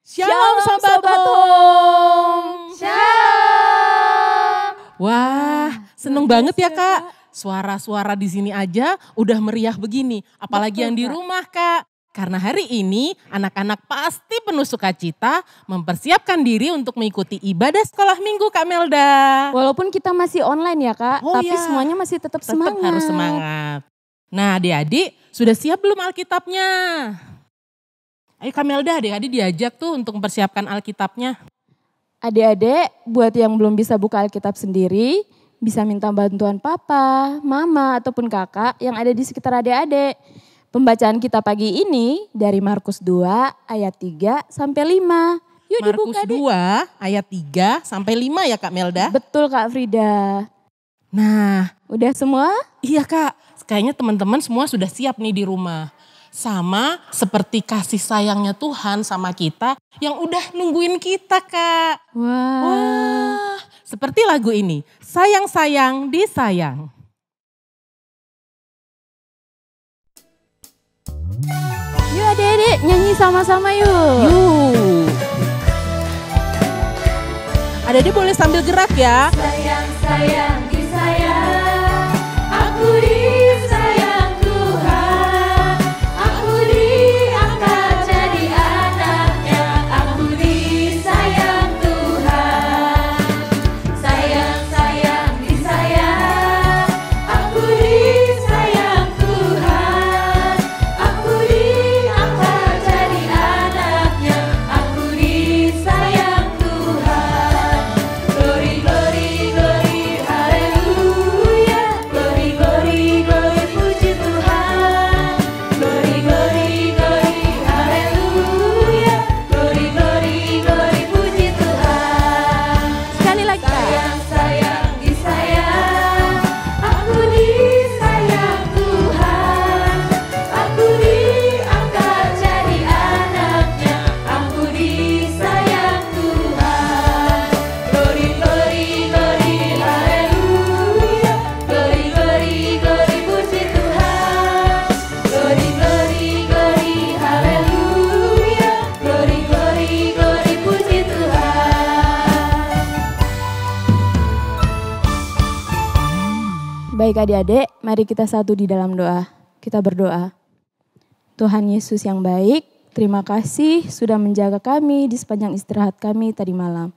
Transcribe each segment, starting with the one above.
Shalom Sobat Home. Shalom. Wah, seneng banget ya Kak. Suara-suara di sini aja udah meriah begini. Apalagi Betul, yang di Kak. rumah Kak. Karena hari ini anak-anak pasti penuh sukacita mempersiapkan diri untuk mengikuti ibadah sekolah minggu Kak Melda. Walaupun kita masih online ya Kak, Oh tapi iya. semuanya masih tetap Tetap semangat. harus semangat. Nah adik-adik sudah siap belum Alkitabnya? Ayo Kak Melda, adik-adik diajak tuh untuk mempersiapkan Alkitabnya. Adik-adik, buat yang belum bisa buka Alkitab sendiri, bisa minta bantuan papa, mama, ataupun kakak yang ada di sekitar adik-adik. Pembacaan kita pagi ini dari Markus 2 ayat 3 sampai 5. Yuk Markus dibuka 2 ayat 3 sampai 5 ya Kak Melda. Betul Kak Frida. Nah, Udah semua? iya Kak, kayaknya teman-teman semua sudah siap nih di rumah. Sama seperti kasih sayangnya Tuhan sama kita yang udah nungguin kita Kak. Wah, seperti lagu ini, sayang-sayang disayang. Yuk adik-adik nyanyi sama-sama yuk. Yuk. Adik-adik boleh sambil gerak ya. Sayang, sayang, disayang. Aku disayang Tuhan. Aku diangkat jadi anaknya. Aku disayang Tuhan. Sayang, sayang, disayang. Aku disayang Tuhan. Aku diangkat jadi anaknya. Aku disayang Tuhan. Glory, glory, glory, haleluya. Glory, glory, glory, puji Tuhan. Glory, glory, glory, haleluya. Glory, glory, glory, puji Tuhan. Sekali lagi Kak. Sayang, sayang, disayang. Aku disayang Tuhan. Aku diangkat jadi anaknya. Aku disayang Tuhan. Glory, glory, glory, haleluya. Glory, glory, glory, puji Tuhan. Glory, glory, glory, haleluya. Glory, glory, glory, puji Tuhan. Baik adik-adik, mari kita satu di dalam doa. Kita berdoa. Tuhan Yesus yang baik, terima kasih sudah menjaga kami di sepanjang istirahat kami tadi malam.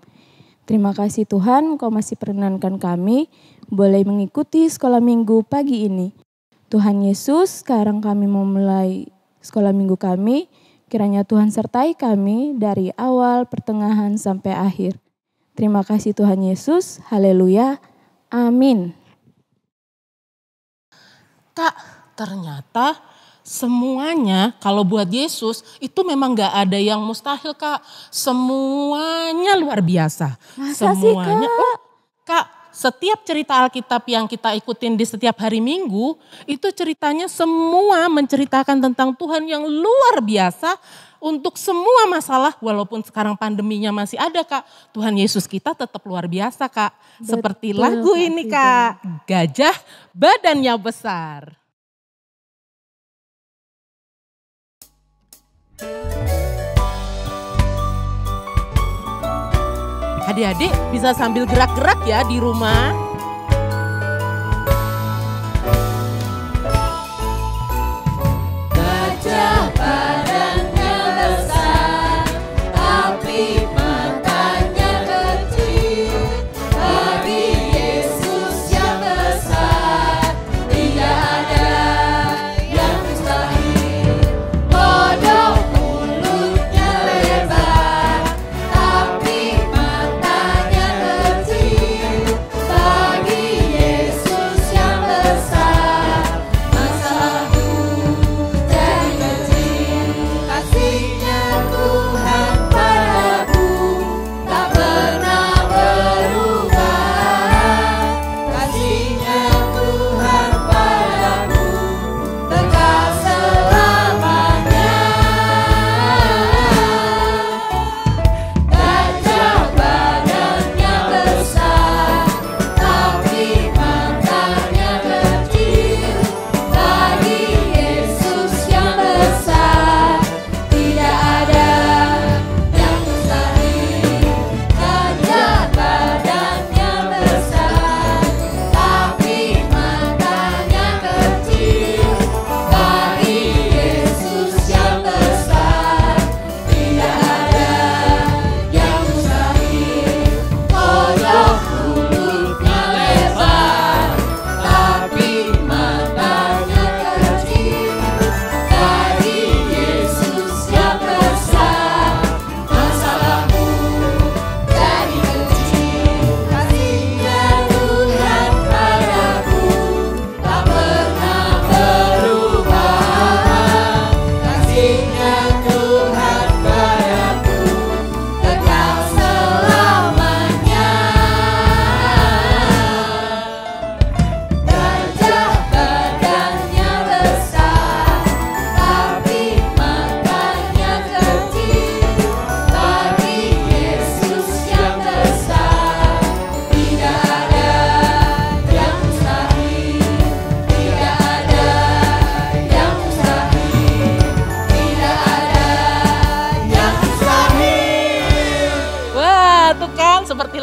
Terima kasih Tuhan, Kau masih perkenankan kami boleh mengikuti sekolah minggu pagi ini. Tuhan Yesus, sekarang kami mau mulai sekolah minggu kami. Kiranya Tuhan sertai kami dari awal, pertengahan, sampai akhir. Terima kasih Tuhan Yesus, haleluya, amin. Kak, ternyata semuanya kalau buat Yesus itu memang gak ada yang mustahil Kak. Semuanya luar biasa. Masa sih, Kak? Oh, Kak, setiap cerita Alkitab yang kita ikutin di setiap hari Minggu, itu ceritanya semua menceritakan tentang Tuhan yang luar biasa untuk semua masalah. Walaupun sekarang pandeminya masih ada Kak, Tuhan Yesus kita tetap luar biasa Kak. Seperti Betul, lagu Kak ini Frida. Kak, gajah badannya besar. Adik-adik bisa sambil gerak-gerak ya di rumah. Gajah badannya besar, tapi matanya kecil. Bagi Yesus yang besar, tidak ada yang mustahil. Kodok mulutnya lebar, tapi matanya kecil.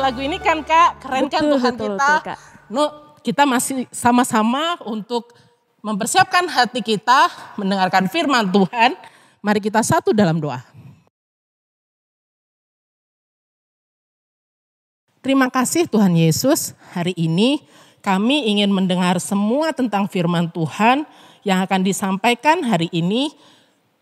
lagu ini kan Kak, keren kan Betul, Tuhan betul, kita. betul, Kak. Kita masih sama-sama untuk mempersiapkan hati kita mendengarkan firman Tuhan. Mari kita satu dalam doa. Terima kasih Tuhan Yesus, hari ini kami ingin mendengar semua tentang firman Tuhan yang akan disampaikan hari ini.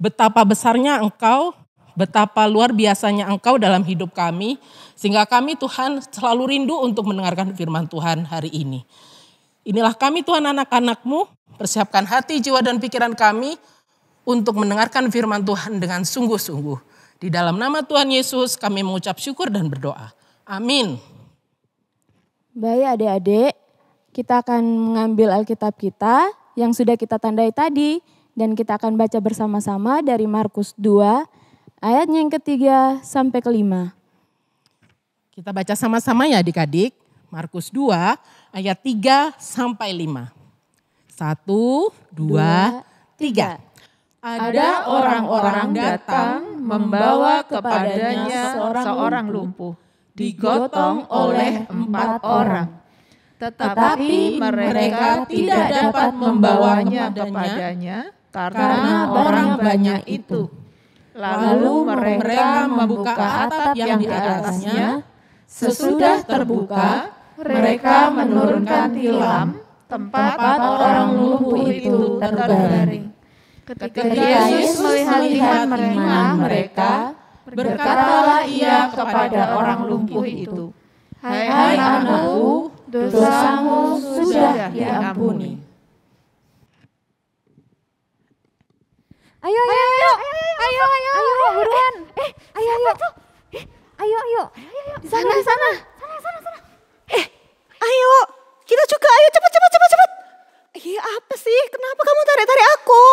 Betapa besarnya Engkau, betapa luar biasanya Engkau dalam hidup kami. Sehingga kami Tuhan selalu rindu untuk mendengarkan firman Tuhan hari ini. Inilah kami Tuhan anak-anak-Mu, persiapkan hati, jiwa dan pikiran kami untuk mendengarkan firman Tuhan dengan sungguh-sungguh. Di dalam nama Tuhan Yesus kami mengucap syukur dan berdoa. Amin. Baik adik-adik, kita akan mengambil Alkitab kita yang sudah kita tandai tadi. Dan kita akan baca bersama-sama dari Markus 2 ayatnya yang ketiga sampai kelima. Kita baca sama-sama ya adik-adik. Markus 2 ayat 3 sampai 5. 1, 2, 3. Ada orang-orang datang membawa kepadanya seorang lumpuh, digotong oleh 4 orang. Tetapi mereka tidak dapat membawanya kepadanya karena orang banyak itu. Lalu mereka membuka atap yang di atasnya. Sesudah terbuka, mereka menurunkan tilam tempat orang lumpuh itu terbaring. Ketika Yesus melihat iman mereka, berkatalah ia kepada orang lumpuh itu, "Hai anakku, dosamu sudah diampuni." Ayo, buruan. Ayo. Di sana. Ayo, kita juga ayo cepat. Apa sih? Kenapa kamu tarik-tarik aku?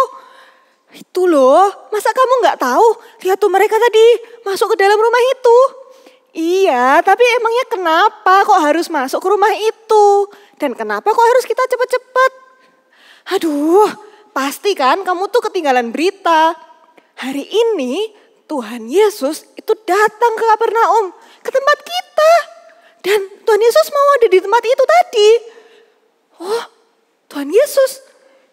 Itu loh, masa kamu nggak tahu? Lihat tuh mereka tadi masuk ke dalam rumah itu. Iya, tapi emangnya kenapa kok harus masuk ke rumah itu? Dan kenapa kok harus kita cepat-cepat? Aduh, pasti kan kamu tuh ketinggalan berita. Hari ini Tuhan Yesus itu datang ke Kapernaum, ke tempat kita. Dan Tuhan Yesus mau ada di tempat itu tadi. Oh, Tuhan Yesus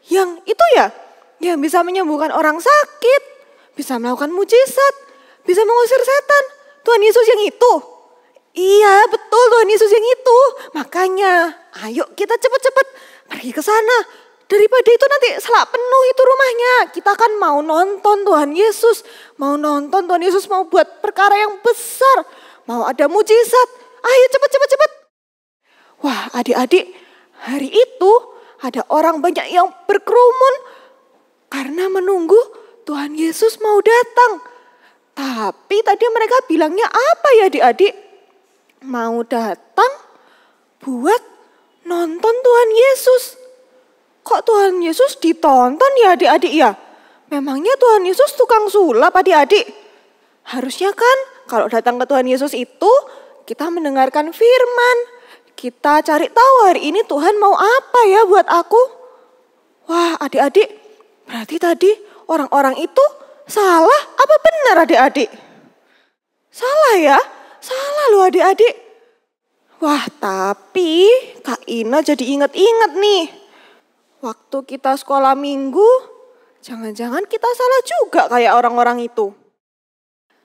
yang itu ya, yang bisa menyembuhkan orang sakit, bisa melakukan mujizat, bisa mengusir setan. Tuhan Yesus yang itu. Iya, betul Tuhan Yesus yang itu. Makanya, ayo kita cepat-cepat pergi ke sana. Daripada itu nanti selak penuh itu rumahnya. Kita kan mau nonton Tuhan Yesus. Mau nonton Tuhan Yesus mau buat perkara yang besar. Mau ada mujizat. Ayo cepat. Wah adik-adik, hari itu ada orang banyak yang berkerumun. Karena menunggu Tuhan Yesus mau datang. Tapi tadi mereka bilangnya apa ya adik-adik? Mau datang buat nonton Tuhan Yesus. Kok Tuhan Yesus ditonton ya adik-adik ya? Memangnya Tuhan Yesus tukang sulap adik-adik? Harusnya kan kalau datang ke Tuhan Yesus itu kita mendengarkan firman. Kita cari tahu hari ini Tuhan mau apa ya buat aku. Wah adik-adik, berarti tadi orang-orang itu salah apa benar adik-adik? Salah ya? Salah loh adik-adik. Wah tapi Kak Ina jadi inget-inget nih. Waktu kita sekolah minggu, jangan-jangan kita salah juga kayak orang-orang itu.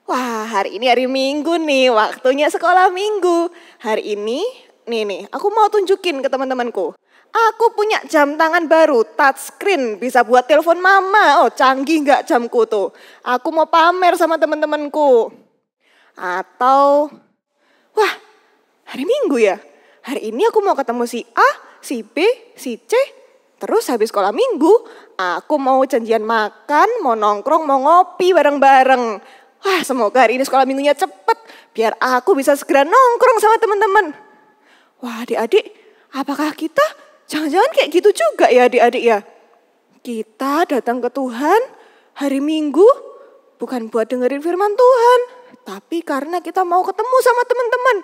Wah hari ini hari Minggu nih, waktunya sekolah minggu. Hari ini, nih aku mau tunjukin ke teman-temanku. Aku punya jam tangan baru, touchscreen, bisa buat telepon mama. Oh canggih gak jamku tuh. Aku mau pamer sama teman-temanku. Atau, wah hari Minggu ya. Hari ini aku mau ketemu si A, si B, si C. Terus habis sekolah minggu, aku mau janjian makan, mau nongkrong, mau ngopi bareng-bareng. Wah semoga hari ini sekolah minggunya cepet, biar aku bisa segera nongkrong sama teman-teman. Wah adik-adik, apakah kita jangan-jangan kayak gitu juga ya adik-adik ya? Kita datang ke Tuhan hari Minggu bukan buat dengerin firman Tuhan. Tapi karena kita mau ketemu sama teman-teman,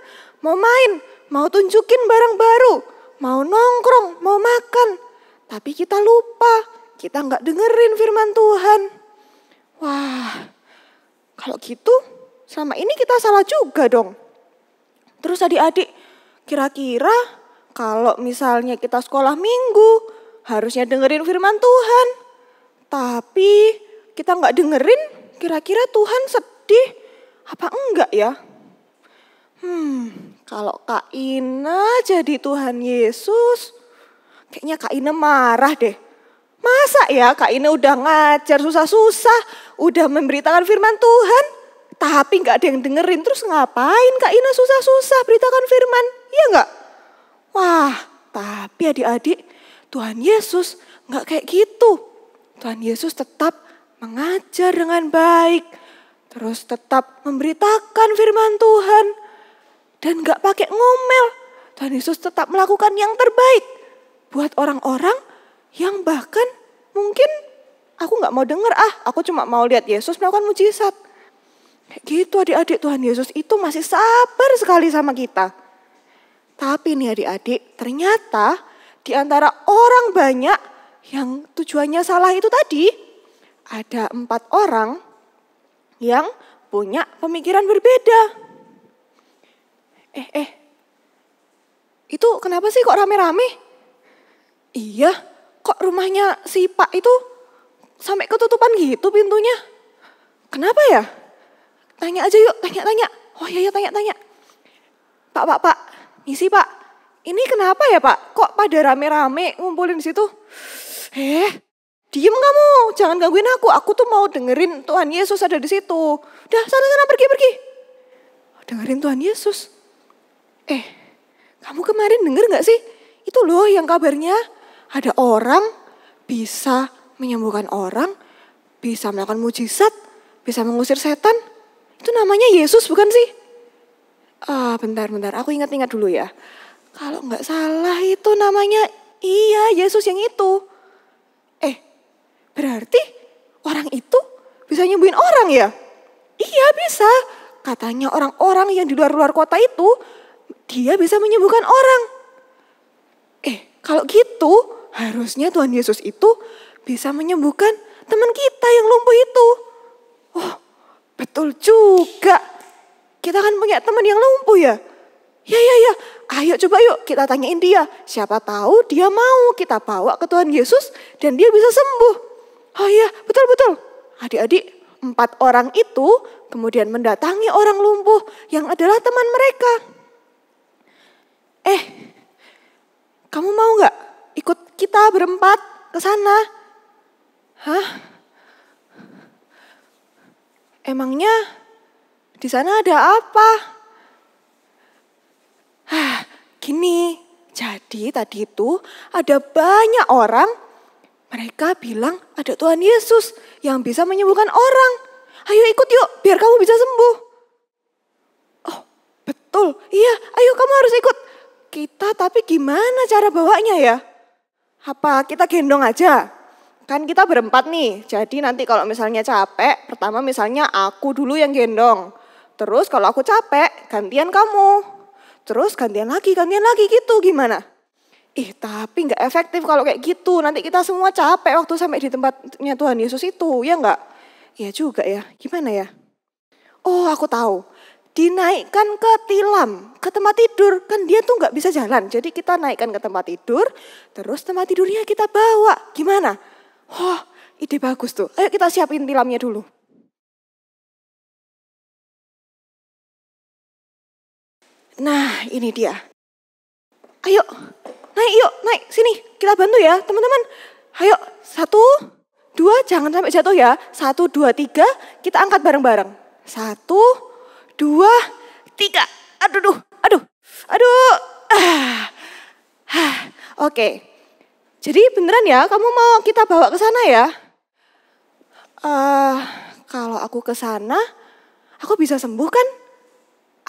mau main, mau tunjukin barang baru, mau nongkrong, mau makan. Tapi kita lupa, kita nggak dengerin firman Tuhan. Wah, kalau gitu selama ini kita salah juga dong. Terus adik-adik, kira-kira kalau misalnya kita sekolah minggu, harusnya dengerin firman Tuhan. Tapi kita nggak dengerin, kira-kira Tuhan sedih apa enggak ya? Kalau Kak Ina jadi Tuhan Yesus, kayaknya Kak Ina marah deh. Masa ya Kak Ina udah ngajar susah-susah, udah memberitakan firman Tuhan, tapi nggak ada yang dengerin. Terus ngapain Kak Ina susah-susah beritakan firman? Iya nggak? Wah, tapi adik-adik, Tuhan Yesus nggak kayak gitu. Tuhan Yesus tetap mengajar dengan baik, terus tetap memberitakan firman Tuhan, dan nggak pakai ngomel. Tuhan Yesus tetap melakukan yang terbaik buat orang-orang yang bahkan mungkin aku nggak mau denger, aku cuma mau lihat Yesus melakukan mujizat. Kayak gitu adik-adik, Tuhan Yesus itu masih sabar sekali sama kita. Tapi nih adik-adik, ternyata di antara orang banyak yang tujuannya salah itu tadi, ada 4 orang yang punya pemikiran berbeda. Itu kenapa sih kok rame-rame? Iya, kok rumahnya si Pak itu sampai ketutupan gitu pintunya? Kenapa ya? Tanya aja yuk, tanya-tanya. Oh iya, tanya-tanya. Pak, misi Pak, ini kenapa ya Pak? Kok pada rame-rame ngumpulin di situ? Diem kamu, jangan gangguin aku. Aku tuh mau dengerin Tuhan Yesus ada di situ. Udah, sana pergi. Dengerin Tuhan Yesus. Kamu kemarin denger gak sih? Itu loh yang kabarnya ada orang bisa menyembuhkan orang, bisa melakukan mujizat, bisa mengusir setan. Itu namanya Yesus bukan sih? Bentar, aku ingat-ingat dulu ya. Kalau gak salah itu namanya, iya Yesus yang itu. Berarti orang itu bisa nyembuhin orang ya? Iya bisa. Katanya orang-orang yang di luar kota itu, dia bisa menyembuhkan orang. Kalau gitu, harusnya Tuhan Yesus itu bisa menyembuhkan teman kita yang lumpuh itu. Oh, betul juga. Kita kan punya teman yang lumpuh ya? Ya. Ayo coba yuk kita tanyain dia. Siapa tahu dia mau kita bawa ke Tuhan Yesus dan dia bisa sembuh. Oh iya, betul. Adik-adik, 4 orang itu kemudian mendatangi orang lumpuh yang adalah teman mereka. Kamu mau gak ikut kita berempat ke sana? Hah? Emangnya di sana ada apa? Gini, jadi tadi itu ada banyak orang, mereka bilang ada Tuhan Yesus yang bisa menyembuhkan orang. Ayo ikut yuk, biar kamu bisa sembuh. Oh, betul. Iya, ayo kamu harus ikut. Kita tapi gimana cara bawanya ya? Apa kita gendong aja? Kan kita berempat nih, jadi nanti kalau misalnya capek, pertama misalnya aku dulu yang gendong. Terus kalau aku capek, gantian kamu. Terus gantian lagi gitu, gimana? Tapi gak efektif kalau kayak gitu. Nanti kita semua capek waktu sampai di tempatnya Tuhan Yesus itu, ya enggak? Iya juga ya, gimana ya? Oh, aku tahu. Dinaikkan ke tilam, ke tempat tidur. Kan dia tuh gak bisa jalan. Jadi kita naikkan ke tempat tidur, terus tempat tidurnya kita bawa. Gimana? Wah, ide bagus tuh. Ayo kita siapin tilamnya dulu. Nah, ini dia. Ayo, naik, sini. Kita bantu ya, teman-teman. Ayo, 1, 2, jangan sampai jatuh ya. 1, 2, 3, kita angkat bareng-bareng. 1, 2, 3. Aduh. Oke. Jadi beneran ya, kamu mau kita bawa ke sana ya? Kalau aku ke sana, aku bisa sembuh kan?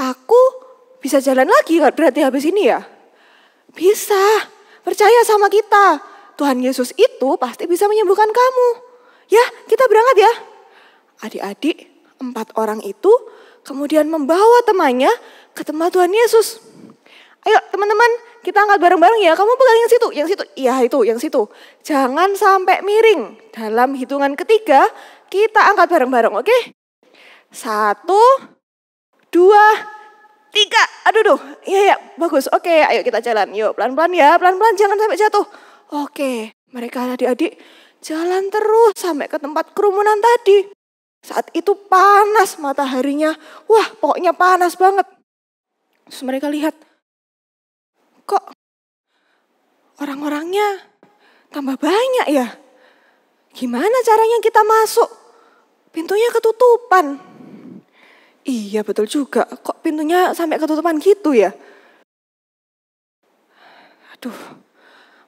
Aku bisa jalan lagi berarti habis ini ya? Bisa, percaya sama kita. Tuhan Yesus itu pasti bisa menyembuhkan kamu. Ya, kita berangkat ya. Adik-adik, 4 orang itu kemudian membawa temannya ke tempat Tuhan Yesus. Ayo teman-teman, kita angkat bareng-bareng ya. Kamu pegang yang situ. Iya itu, yang situ. Jangan sampai miring. Dalam hitungan ketiga, kita angkat bareng-bareng, oke? 1, 2, 3. Aduh duh, iya bagus. Oke, ayo kita jalan. Yuk pelan-pelan ya, pelan-pelan jangan sampai jatuh. Oke, mereka adik-adik jalan terus sampai ke tempat kerumunan tadi. Saat itu panas mataharinya, wah pokoknya panas banget. Terus mereka lihat, kok orang-orangnya tambah banyak ya? Gimana caranya kita masuk? Pintunya ketutupan. Iya betul juga, kok pintunya sampai ketutupan gitu ya? Aduh,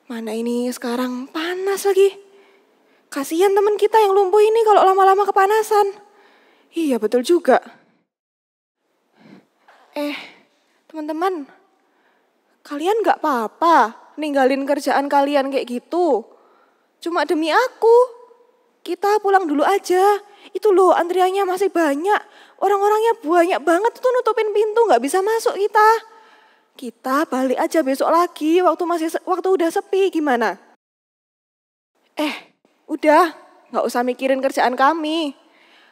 mana ini sekarang panas lagi. Kasihan teman kita yang lumpuh ini kalau lama-lama kepanasan. Iya betul juga. Teman-teman, kalian gak apa-apa ninggalin kerjaan kalian kayak gitu. Cuma demi aku, kita pulang dulu aja. Itu loh antriannya masih banyak. Orang-orangnya banyak banget tuh nutupin pintu, gak bisa masuk kita. Kita balik aja besok lagi waktu udah sepi, gimana? Udah, gak usah mikirin kerjaan kami.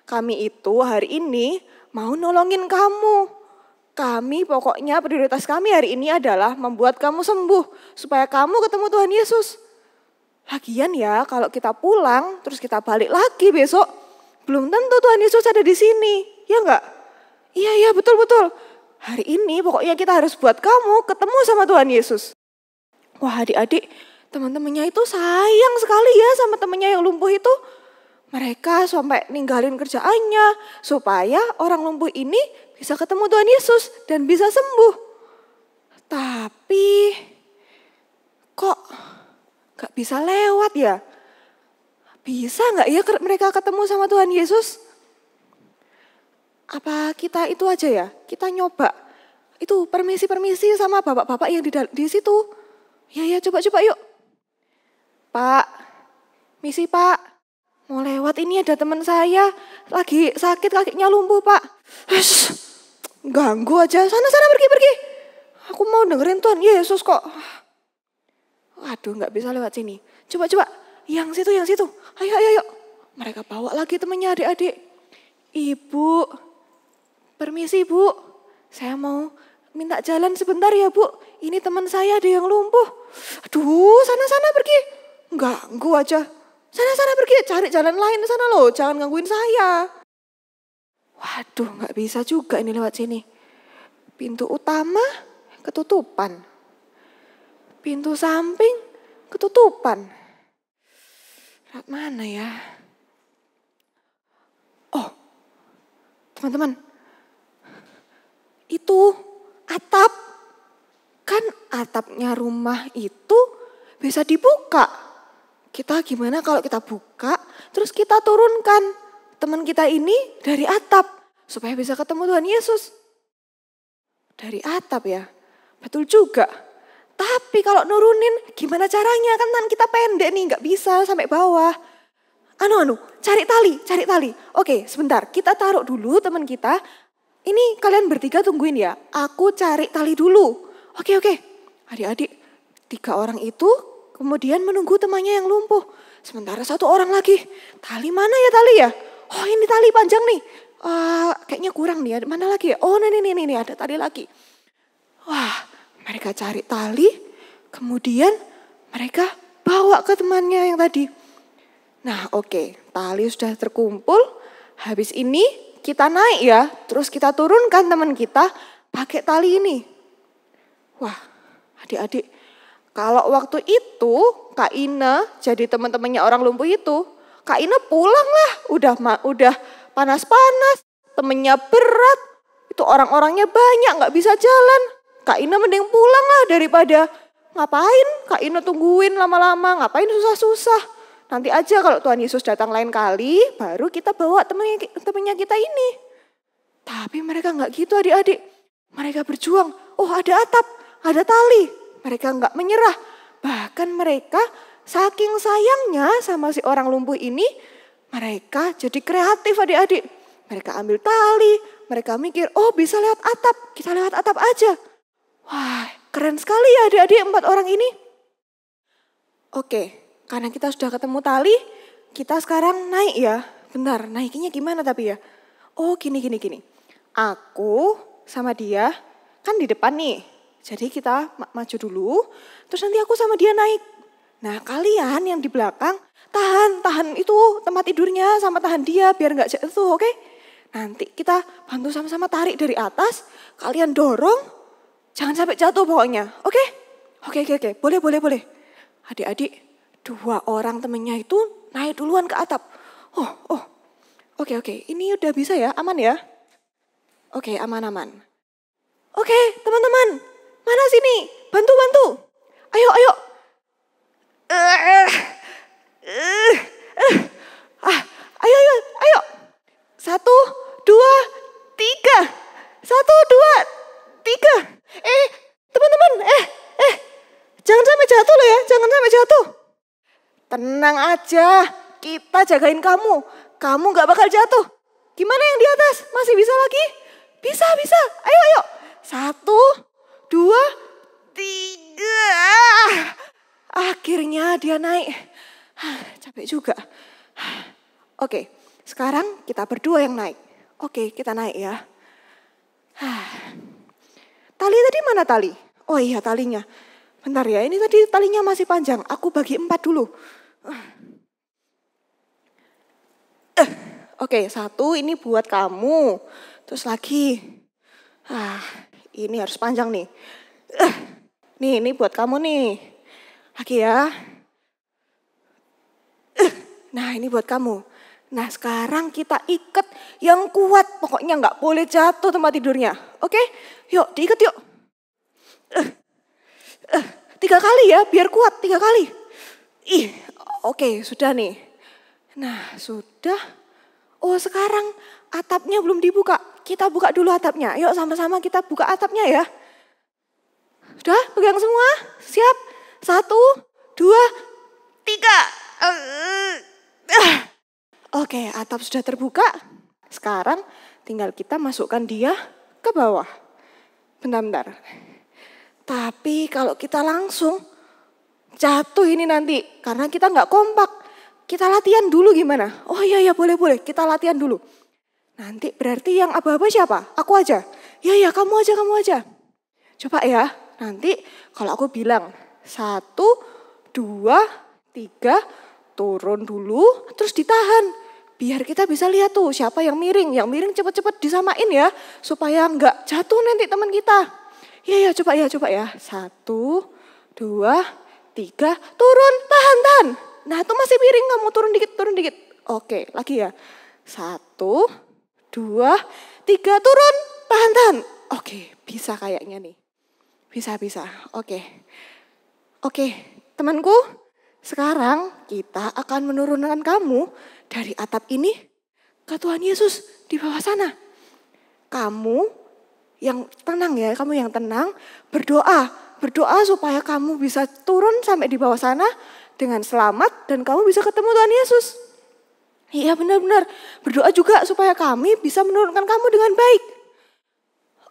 Kami itu hari ini mau nolongin kamu. Kami pokoknya prioritas kami hari ini adalah membuat kamu sembuh. Supaya kamu ketemu Tuhan Yesus. Lagian ya kalau kita pulang terus kita balik lagi besok. Belum tentu Tuhan Yesus ada di sini. Ya enggak? Iya betul-betul. Hari ini pokoknya kita harus buat kamu ketemu sama Tuhan Yesus. Wah adik-adik, teman-temannya itu sayang sekali ya sama temannya yang lumpuh itu. Mereka sampai ninggalin kerjaannya supaya orang lumpuh ini bisa ketemu Tuhan Yesus dan bisa sembuh. Tapi kok gak bisa lewat ya? Bisa gak ya mereka ketemu sama Tuhan Yesus? Apa kita itu aja ya? Kita nyoba. Itu permisi-permisi sama bapak-bapak yang di situ. Ya coba yuk. Pak, misi Pak. Mau lewat ini ada teman saya. Lagi sakit kakinya lumpuh Pak. Ganggu aja. Sana pergi. Aku mau dengerin Tuhan Yesus kok. Waduh gak bisa lewat sini. Coba. Yang situ. Ayo. Mereka bawa lagi temannya adik-adik. Ibu, permisi Bu. Saya mau minta jalan sebentar ya Bu. Ini teman saya ada yang lumpuh. Aduh sana pergi. Ganggu aja. Sana pergi, cari jalan lain sana loh. Jangan gangguin saya. Waduh gak bisa juga ini lewat sini. Pintu utama ketutupan. Pintu samping ketutupan. Lewat mana ya? Oh, teman-teman. Itu atap. Kan atapnya rumah itu bisa dibuka. Kita gimana kalau kita buka, terus kita turunkan teman kita ini dari atap. Supaya bisa ketemu Tuhan Yesus. Dari atap ya, betul juga. Tapi kalau nurunin gimana caranya? Kan tangan kita pendek nih, gak bisa sampai bawah. Cari tali. Oke, sebentar, kita taruh dulu teman kita. Ini kalian bertiga tungguin ya, aku cari tali dulu. Oke. Adik-adik, 3 orang itu kemudian menunggu temannya yang lumpuh. Sementara 1 orang lagi, tali mana ya tali ya? Oh ini tali panjang nih. Kayaknya kurang nih, mana lagi ya? Oh ini ada tali lagi. Wah, mereka cari tali, kemudian mereka bawa ke temannya yang tadi. Nah oke, tali sudah terkumpul. Habis ini kita naik ya, terus kita turunkan teman kita pakai tali ini. Wah, adik-adik, kalau waktu itu Kak Ina jadi teman-temannya orang lumpuh itu, Kak Ina pulang lah, udah panas-panas, temennya berat, itu orang-orangnya banyak gak bisa jalan. Kak Ina mending pulang lah daripada ngapain Kak Ina tungguin lama-lama, ngapain susah-susah. Nanti aja kalau Tuhan Yesus datang lain kali, baru kita bawa temennya kita ini. Tapi mereka gak gitu adik-adik, mereka berjuang, oh ada atap, ada tali. Mereka gak menyerah, bahkan mereka saking sayangnya sama si orang lumpuh ini, mereka jadi kreatif adik-adik. Mereka ambil tali, mereka mikir, oh bisa lewat atap, kita lewat atap aja. Wah keren sekali ya adik-adik 4 orang ini. Oke, karena kita sudah ketemu tali, kita sekarang naik ya. Bentar, naiknya gimana tapi ya? Oh gini. Aku sama dia, kan di depan nih. Jadi kita maju dulu, terus nanti aku sama dia naik. Nah kalian yang di belakang tahan itu tempat tidurnya sama tahan dia biar nggak jatuh, oke? Nanti kita bantu sama-sama tarik dari atas, kalian dorong, jangan sampai jatuh pokoknya, oke? Oke, boleh. Adik-adik, 2 orang temennya itu naik duluan ke atap. Oke, ini udah bisa ya, aman ya? Oke, aman. Oke, teman-teman, mana sini? Bantu. Ayo. Ayo. 1, 2, 3. 1, 2, 3. Teman-teman, jangan sampai jatuh loh ya, jangan sampai jatuh. Tenang aja, kita jagain kamu. Kamu gak bakal jatuh. Gimana yang di atas? Masih bisa lagi? Bisa. Ayo. 1, 2, 3. Akhirnya dia naik. Capek juga. Oke, sekarang kita berdua yang naik. Oke, kita naik ya. Tali tadi mana tali? Oh iya talinya. Bentar ya, ini tadi talinya masih panjang. Aku bagi 4 dulu. Oke, 1 ini buat kamu. Terus lagi. Ini harus panjang nih. Nih, ini buat kamu nih. Lagi ya. Nah, ini buat kamu. Nah, sekarang kita ikat yang kuat. Pokoknya nggak boleh jatuh tempat tidurnya. Oke? Yuk, diikat yuk. 3 kali ya, biar kuat 3 kali. Oke, sudah nih. Nah, sudah. Oh, sekarang atapnya belum dibuka. Kita buka dulu atapnya. Yuk, sama-sama kita buka atapnya ya. Sudah, pegang semua. Siap? 1, 2, 3. Oke, atap sudah terbuka. Sekarang tinggal kita masukkan dia ke bawah. Bentar. Tapi kalau kita langsung jatuh ini nanti. Karena kita nggak kompak. Kita latihan dulu gimana? Oh iya, boleh. Kita latihan dulu. Nanti berarti yang aba-aba siapa? Aku aja. Ya, kamu aja. Coba ya. Nanti kalau aku bilang 1, 2, 3, turun dulu, terus ditahan. Biar kita bisa lihat tuh siapa yang miring. Yang miring cepet-cepet disamain ya. Supaya nggak jatuh nanti teman kita. Ya, coba ya. 1, 2, 3, turun, tahan. Nah itu masih miring, kamu turun dikit. Oke, lagi ya. 1, 2, 3, turun, tahan. Oke, bisa kayaknya nih. Bisa. Oke, temanku. Sekarang kita akan menurunkan kamu dari atap ini ke Tuhan Yesus di bawah sana. Kamu yang tenang ya, berdoa supaya kamu bisa turun sampai di bawah sana dengan selamat dan kamu bisa ketemu Tuhan Yesus. Iya benar. Berdoa juga supaya kami bisa menurunkan kamu dengan baik.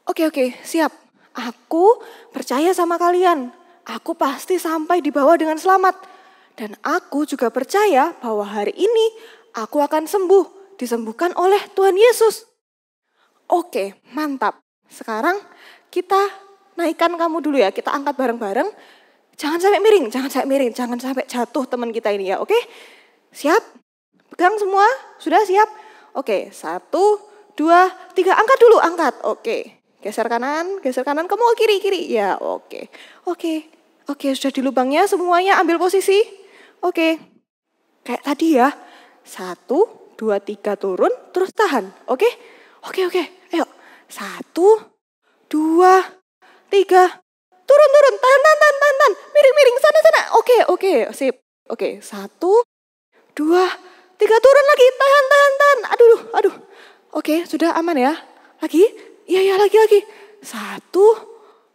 Oke, siap. Aku percaya sama kalian. Aku pasti sampai di bawah dengan selamat. Dan aku juga percaya bahwa hari ini aku akan sembuh. Disembuhkan oleh Tuhan Yesus. Oke, mantap. Sekarang kita naikkan kamu dulu ya. Kita angkat bareng-bareng. Jangan sampai miring. Jangan sampai jatuh teman kita ini ya. Oke, siap? Pegang semua? Sudah siap? Oke, 1, 2, 3. Angkat dulu, angkat. Oke, geser kanan. Kamu ke kiri. Ya, oke. Oke, sudah di lubangnya semuanya, ambil posisi. Oke, kayak tadi ya. 1, 2, 3 turun, terus tahan. Oke. Ayo, 1, 2, 3. Turun, tahan. Miring, sana. Oke, sip. Oke, 1, 2, 3, turun lagi, tahan. Aduh. Oke, sudah aman ya. Lagi? Iya, lagi. 1,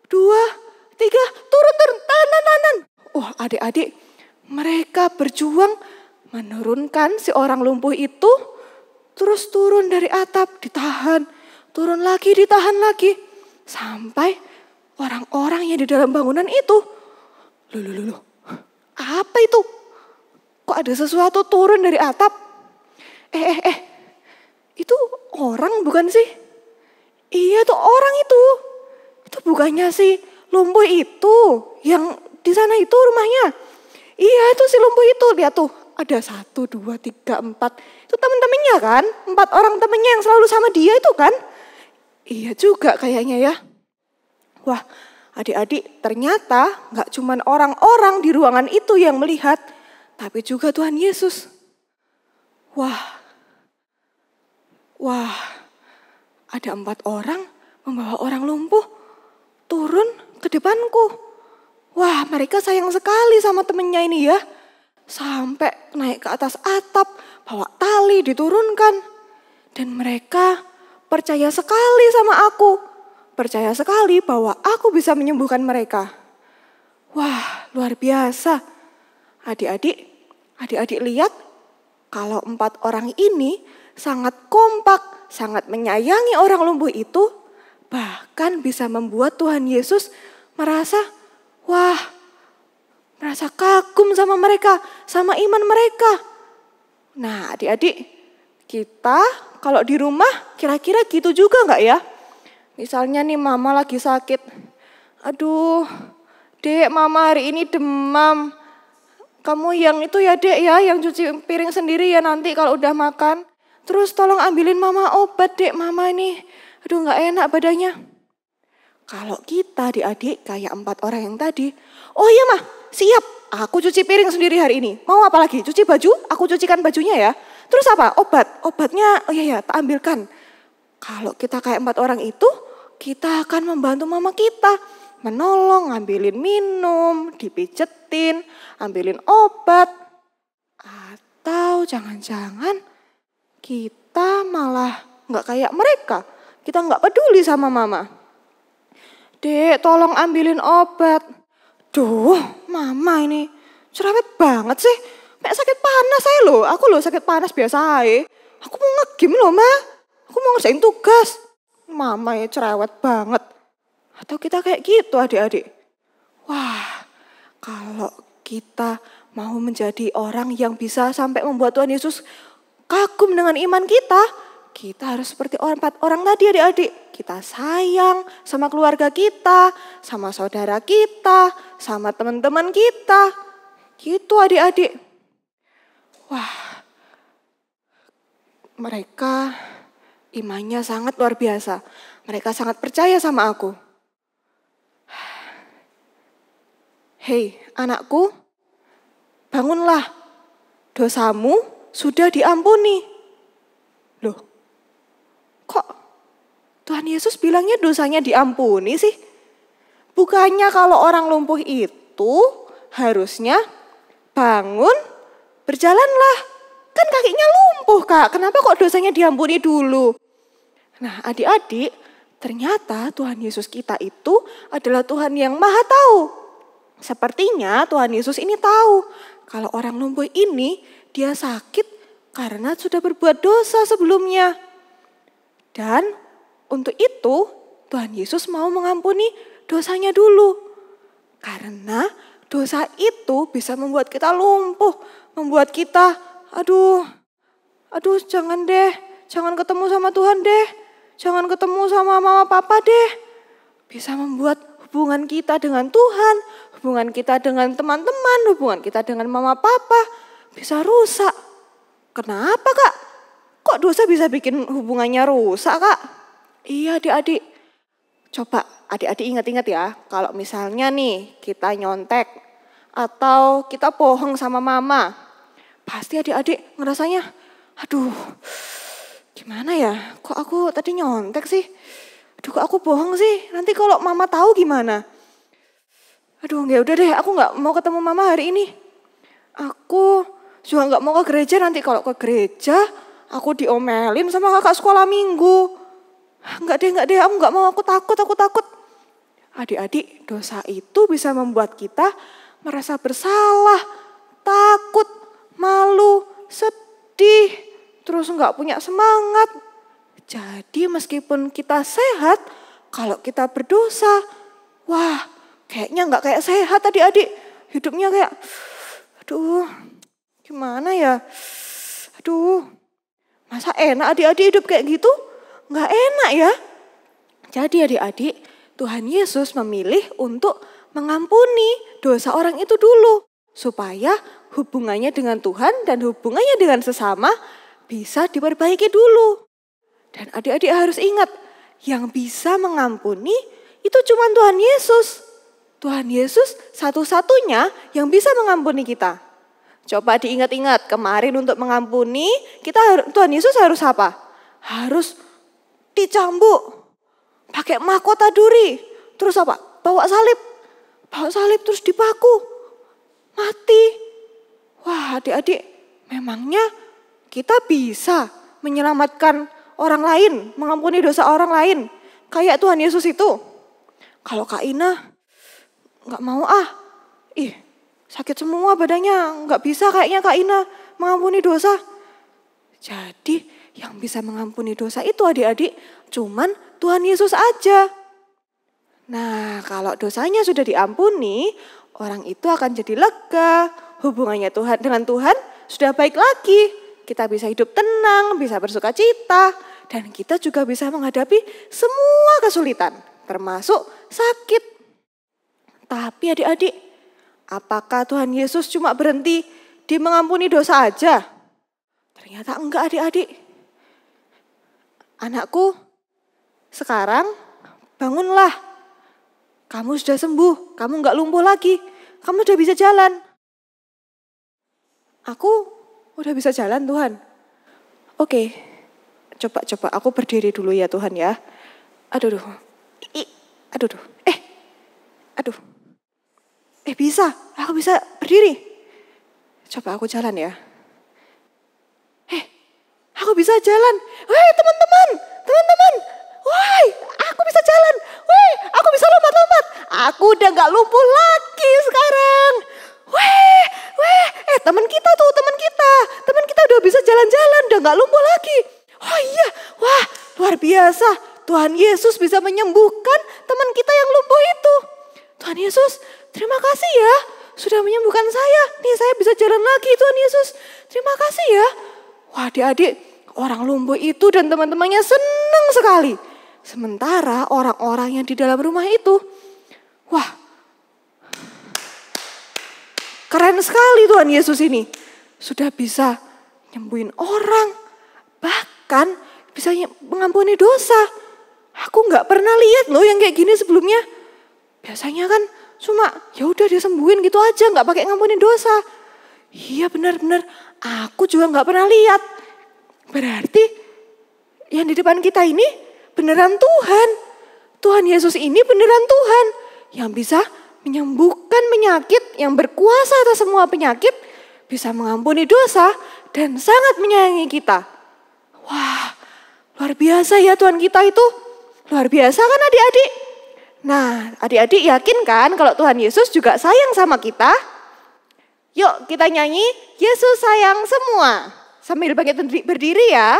2, 3, turun, tahan. Oh, adik-adik, mereka berjuang menurunkan si orang lumpuh itu, terus turun dari atap, ditahan, turun lagi, ditahan lagi, sampai orang-orang yang di dalam bangunan itu, loh, apa itu? Kok ada sesuatu turun dari atap? Itu orang bukan sih? Iya tuh orang itu bukannya si lumpuh itu yang di sana itu rumahnya. Iya itu si lumpuh itu, lihat tuh ada 1, 2, 3, 4. Itu temen-temennya kan, 4 orang temennya yang selalu sama dia itu kan. Iya juga kayaknya ya. Wah adik-adik ternyata gak cuman orang-orang di ruangan itu yang melihat, tapi juga Tuhan Yesus. Wah, ada 4 orang membawa orang lumpuh turun ke depanku. Wah, mereka sayang sekali sama temennya ini ya. Sampai naik ke atas atap, bawa tali diturunkan. Dan mereka percaya sekali sama aku. Percaya sekali bahwa aku bisa menyembuhkan mereka. Wah, luar biasa. Adik-adik lihat kalau 4 orang ini sangat kompak, sangat menyayangi orang lumpuh itu, bahkan bisa membuat Tuhan Yesus merasa kagum sama mereka, sama iman mereka. Nah adik-adik, kita kalau di rumah kira-kira gitu juga enggak ya? Misalnya nih mama lagi sakit, aduh dek mama hari ini demam. Kamu yang itu ya dek ya, yang cuci piring sendiri ya nanti kalau udah makan. Terus tolong ambilin mama obat dek, mama ini aduh gak enak badannya. Kalau kita adik-adik kayak 4 orang yang tadi, oh iya mah siap, aku cuci piring sendiri hari ini. Mau apa lagi? Cuci baju? Aku cucikan bajunya ya. Terus apa? Obatnya oh iya tak ambilkan. Kalau kita kayak 4 orang itu, kita akan membantu mama kita. Menolong, ngambilin minum, dipijetin, ambilin obat. Atau jangan-jangan kita malah gak kayak mereka. Kita gak peduli sama mama. Dek, tolong ambilin obat. Duh, mama ini cerewet banget sih. Kayak sakit panas saya loh. Aku loh sakit panas biasa aja. Aku mau nge-game loh, Ma. Aku mau ngerjain tugas. Mama ya cerewet banget. Atau kita kayak gitu adik-adik. Wah, kalau kita mau menjadi orang yang bisa sampai membuat Tuhan Yesus kagum dengan iman kita harus seperti 4 orang tadi adik-adik. Kita sayang sama keluarga kita, sama saudara kita, sama teman-teman kita. Gitu adik-adik. Wah, mereka imannya sangat luar biasa. Mereka sangat percaya sama aku. Hei anakku, bangunlah. Dosamu sudah diampuni. Loh, kok Tuhan Yesus bilangnya dosanya diampuni sih? Bukannya kalau orang lumpuh itu harusnya bangun, berjalanlah. Kan kakinya lumpuh Kak, kenapa kok dosanya diampuni dulu? Nah adik-adik, ternyata Tuhan Yesus kita itu adalah Tuhan yang maha tahu. Sepertinya Tuhan Yesus ini tahu kalau orang lumpuh ini dia sakit karena sudah berbuat dosa sebelumnya. Dan untuk itu Tuhan Yesus mau mengampuni dosanya dulu. Karena dosa itu bisa membuat kita lumpuh, membuat kita aduh jangan deh, jangan ketemu sama Tuhan deh, jangan ketemu sama mama papa deh. Bisa membuat hubungan kita dengan Tuhan, hubungan kita dengan teman-teman, hubungan kita dengan mama papa bisa rusak. Kenapa Kak? Kok dosa bisa bikin hubungannya rusak Kak? Iya adik-adik. Coba adik-adik ingat-ingat ya, kalau misalnya nih kita nyontek atau kita bohong sama mama, pasti adik-adik ngerasanya, aduh gimana ya, kok aku tadi nyontek sih? Aduh kok aku bohong sih, nanti kalau mama tahu gimana? Aduh ya udah deh, aku gak mau ketemu mama hari ini. Aku juga gak mau ke gereja, nanti kalau ke gereja aku diomelin sama kakak sekolah minggu. Enggak deh, aku gak mau, aku takut. Adik-adik, dosa itu bisa membuat kita merasa bersalah, takut, malu, sedih, terus gak punya semangat. Jadi meskipun kita sehat, kalau kita berdosa, wah kayaknya gak kayak sehat adik-adik. Hidupnya kayak, aduh gimana ya, aduh masa enak adik-adik hidup kayak gitu? Gak enak ya. Jadi adik-adik, Tuhan Yesus memilih untuk mengampuni dosa orang itu dulu. Supaya hubungannya dengan Tuhan dan hubungannya dengan sesama bisa diperbaiki dulu. Dan adik-adik harus ingat, yang bisa mengampuni itu cuma Tuhan Yesus. Tuhan Yesus satu-satunya yang bisa mengampuni kita. Coba diingat-ingat, kemarin untuk mengampuni, Tuhan Yesus harus apa? Harus dicambuk, pakai mahkota duri, terus apa? Bawa salib terus dipaku, mati. Wah adik-adik, memangnya kita bisa menyelamatkan orang lain, mengampuni dosa orang lain, kayak Tuhan Yesus itu? Kalau Kak Ina nggak mau sakit semua badannya, nggak bisa kayaknya Kak Ina mengampuni dosa. Jadi yang bisa mengampuni dosa itu adik-adik cuman Tuhan Yesus aja. Nah kalau dosanya sudah diampuni, orang itu akan jadi lega, hubungannya dengan Tuhan sudah baik lagi. Kita bisa hidup tenang, bisa bersuka cita, dan kita juga bisa menghadapi semua kesulitan, termasuk sakit. Tapi adik-adik, apakah Tuhan Yesus cuma berhenti di mengampuni dosa aja? Ternyata enggak adik-adik. Anakku, sekarang bangunlah. Kamu sudah sembuh, kamu enggak lumpuh lagi, kamu sudah bisa jalan. Aku udah bisa jalan Tuhan. Oke, coba aku berdiri dulu ya Tuhan ya. Aduh. Bisa, aku bisa berdiri. Coba aku jalan ya. Aku bisa jalan. Woi teman-teman. Woi, aku bisa jalan. Woi, aku bisa lompat-lompat. Aku udah gak lumpuh lagi sekarang. Teman kita udah bisa jalan-jalan, udah gak lumpuh lagi. Oh iya, wah luar biasa. Tuhan Yesus bisa menyembuhkan teman kita yang lumpuh itu. Tuhan Yesus, terima kasih ya sudah menyembuhkan saya. Nih saya bisa jalan lagi Tuhan Yesus. Terima kasih ya. Wah adik-adik, orang lumpuh itu dan teman-temannya senang sekali. Sementara orang-orang yang di dalam rumah itu, wah keren sekali Tuhan Yesus ini. Sudah bisa nyembuhin orang, bahkan bisa mengampuni dosa. Aku gak pernah lihat loh yang kayak gini sebelumnya. Biasanya kan cuma ya udah dia sembuhin gitu aja, gak pakai ngampunin dosa. Iya benar-benar, aku juga gak pernah lihat. Berarti yang di depan kita ini beneran Tuhan. Tuhan Yesus ini beneran Tuhan yang bisa menyembuhkan penyakit, yang berkuasa atas semua penyakit, bisa mengampuni dosa dan sangat menyayangi kita. Wah, luar biasa ya Tuhan kita itu. Luar biasa kan adik-adik? Nah, adik-adik yakin kan kalau Tuhan Yesus juga sayang sama kita? Yuk kita nyanyi, Yesus sayang semua. Sambil berdiri ya.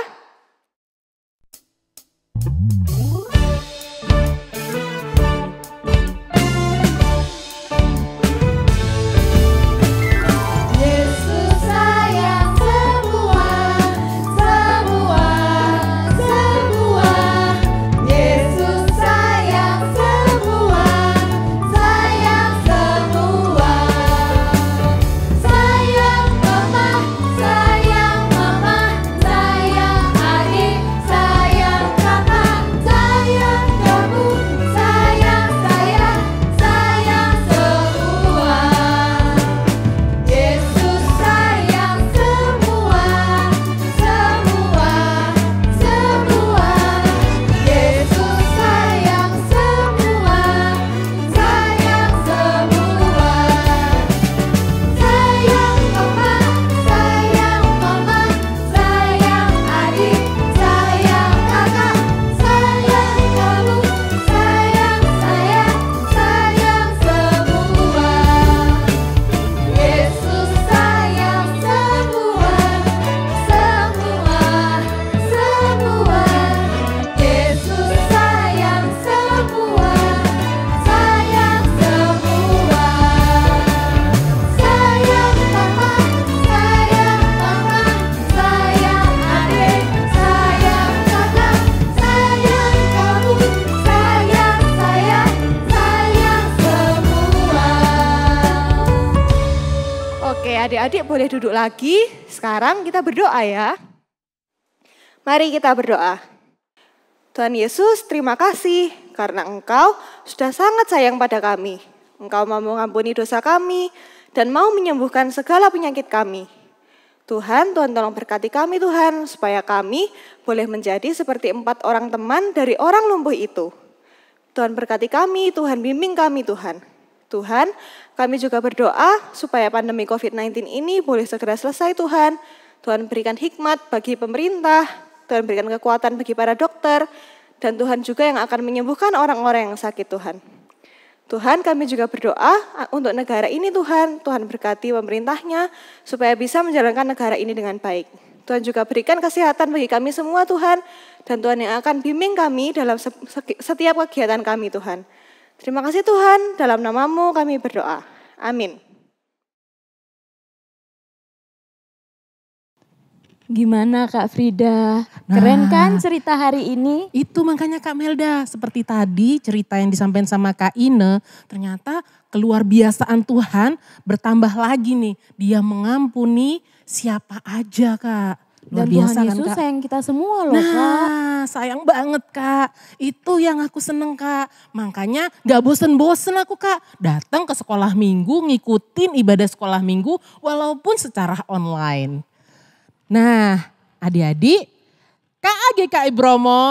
Sayang mama, sayang Oke, adik-adik boleh duduk lagi. Sekarang kita berdoa ya. Mari kita berdoa. Tuhan Yesus, terima kasih karena Engkau sudah sangat sayang pada kami. Engkau mau mengampuni dosa kami dan mau menyembuhkan segala penyakit kami. Tuhan tolong berkati kami Tuhan, supaya kami boleh menjadi seperti 4 orang teman dari orang lumpuh itu. Tuhan berkati kami, Tuhan bimbing kami Tuhan. Tuhan, kami juga berdoa supaya pandemi COVID-19 ini boleh segera selesai Tuhan. Tuhan berikan hikmat bagi pemerintah, Tuhan berikan kekuatan bagi para dokter, dan Tuhan juga yang akan menyembuhkan orang-orang yang sakit Tuhan. Tuhan, kami juga berdoa untuk negara ini Tuhan. Tuhan berkati pemerintahnya supaya bisa menjalankan negara ini dengan baik. Tuhan juga berikan kesehatan bagi kami semua Tuhan, dan Tuhan yang akan bimbing kami dalam setiap kegiatan kami Tuhan. Terima kasih Tuhan, dalam nama-Mu kami berdoa. Amin. Gimana Kak Frida? Keren kan cerita hari ini? Itu makanya Kak Melda, seperti tadi cerita yang disampaikan sama Kak Ine, ternyata keluar biasaan Tuhan bertambah lagi nih. Dia mengampuni siapa aja Kak. Luar Dan biasa Tuhan kan, Yesus Kak? sayang kita semua loh Kak. Nah, sayang banget Kak. Itu yang aku seneng Kak. Makanya gak bosen-bosen aku Kak. Datang ke sekolah minggu, ngikutin ibadah sekolah minggu walaupun secara online. Nah, adik-adik, Kak Agi Kak Ibromo.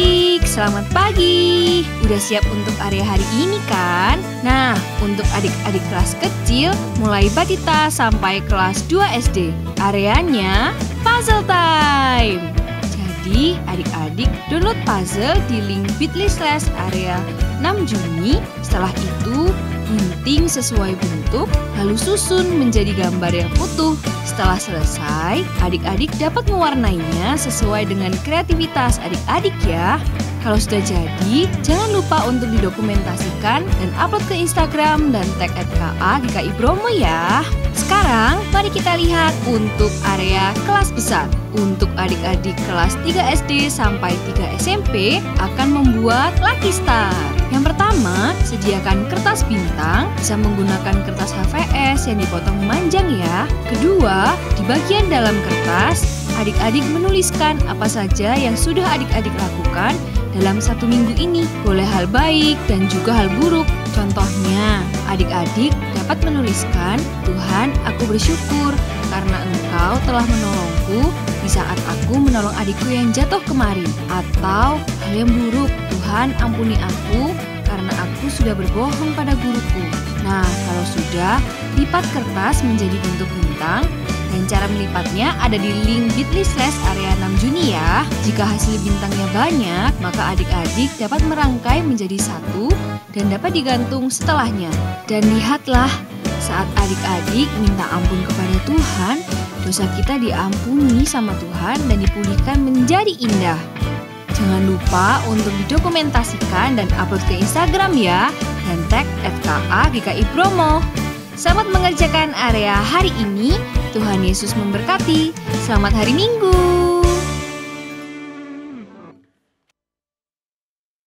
adik-adik, selamat pagi. Udah siap untuk area hari ini kan? Nah, untuk adik-adik kelas kecil, mulai batita sampai kelas 2 SD. Areanya puzzle time. Jadi, adik-adik download puzzle di link bit.ly/area 6 Juni. Setelah itu, gunting sesuai bentuk, lalu susun menjadi gambar yang utuh. Setelah selesai, adik-adik dapat mewarnainya sesuai dengan kreativitas adik-adik ya. Kalau sudah jadi, jangan lupa untuk didokumentasikan dan upload ke Instagram dan tag @KA GKI Bromo ya. Sekarang, mari kita lihat untuk area kelas besar. Untuk adik-adik kelas 3 SD sampai 3 SMP akan membuat Lucky Star. Yang pertama, sediakan kertas bintang, bisa menggunakan kertas HVS yang dipotong memanjang ya. Kedua, di bagian dalam kertas, adik-adik menuliskan apa saja yang sudah adik-adik lakukan dalam 1 minggu ini. Boleh hal baik dan juga hal buruk. Contohnya, adik-adik dapat menuliskan, "Tuhan, aku bersyukur karena Engkau telah menolongku di saat aku menolong adikku yang jatuh kemarin." Atau hal yang buruk, "Tuhan, ampuni aku karena aku sudah berbohong pada guruku." Nah, kalau sudah, lipat kertas menjadi bentuk bintang. Dan cara melipatnya ada di link bit.ly/area 6 Juni ya. Jika hasil bintangnya banyak, maka adik-adik dapat merangkai menjadi satu dan dapat digantung setelahnya. Dan lihatlah, saat adik-adik minta ampun kepada Tuhan, dosa kita diampuni sama Tuhan dan dipulihkan menjadi indah. Jangan lupa untuk didokumentasikan dan upload ke Instagram ya. Dan tag @KA GKI Bromo. Selamat mengerjakan area hari ini. Tuhan Yesus memberkati. Selamat hari Minggu.